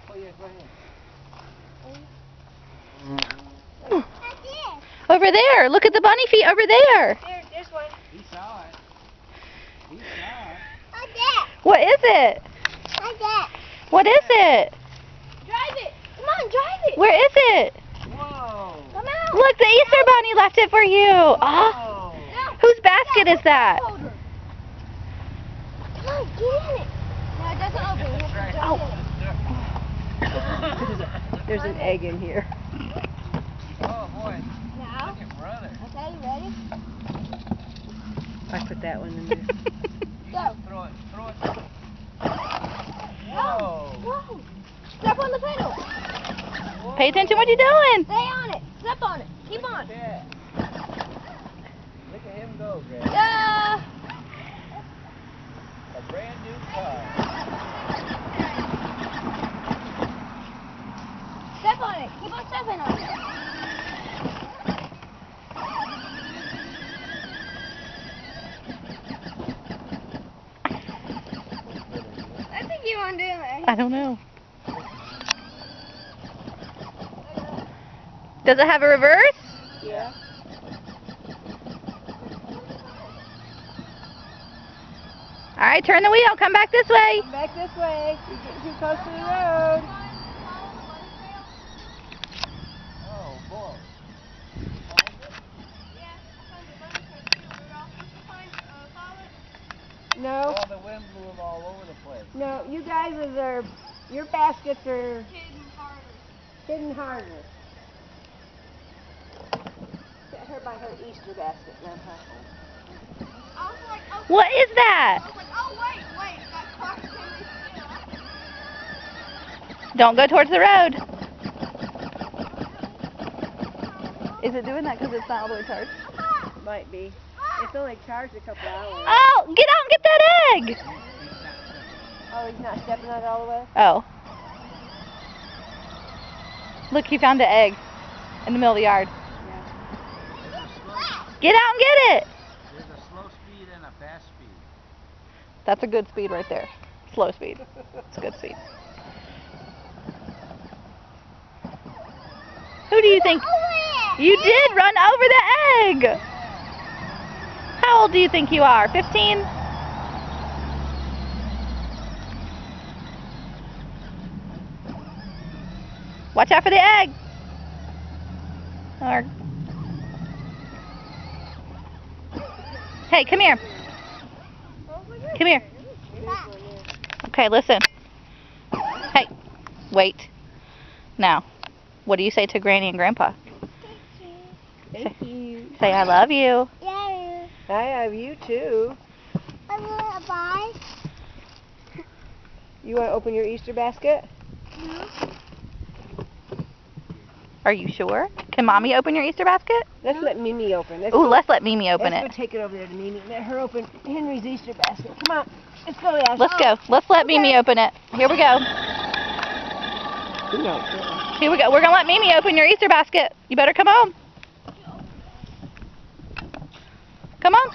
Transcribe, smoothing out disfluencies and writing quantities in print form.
Oh, yeah, go ahead. Over there. Look at the bunny feet over there. There's one. He saw it. He saw it. What is it? What is it? Drive it. Come on, drive it. Where is it? Whoa. Come out. Look, the Easter bunny left it for you. Ah, Whoa. No. whose basket is that? Come on, get in it. No, it doesn't open. You have to jump in it. There's an egg in here. Oh, boy. Now. Look at brother. Okay, you ready? I put that one in there. Go. Throw it. Throw it. Whoa. Whoa. Whoa. Step on the pedal. Whoa. Pay attention what you're doing. Stay on it. Step on it. Keep Look on. at that. Look at him go, Greg. Yeah. A brand new car. Step on it. Keep on stepping on it. I think you want to do it. I don't know. Does it have a reverse? Yeah. All right, turn the wheel. Come back this way. Come back this way. You're getting too close to the road. Oh, boy. No, Oh, the wind blew them all over the place. no, you guys are, your baskets are hidden harder. Set her by her Easter basket, Grandpa. What is that? Don't go towards the road. Is it doing that because it's not all the way charged? Might be. It's only charged a couple hours. Oh, get out and get that egg. Oh, he's not stepping on it all the way? Oh. Look, he found an egg in the middle of the yard. Yeah. Get out and get it. There's a slow speed and a fast speed. That's a good speed right there. Slow speed. It's a good speed. Who do you think? You did run over the egg. How old do you think you are? 15? Watch out for the egg. Or... Hey, come here. Come here. Okay, listen. Hey, wait. Now, what do you say to Granny and Grandpa? Thank you. Say, I love you. Yeah. I have you too. I want to buy. You want to open your Easter basket? Are you sure? Can Mommy open your Easter basket? Let's let Mimi open. Ooh, let's let Mimi open Let's it. go take it over there to Mimi. Let her open Henry's Easter basket. Come on. Let's go, Ash. Let's go. Let's let Mimi open it. Here we go. No. Here we go. We're going to let Mimi open your Easter basket. You better come on. Come on.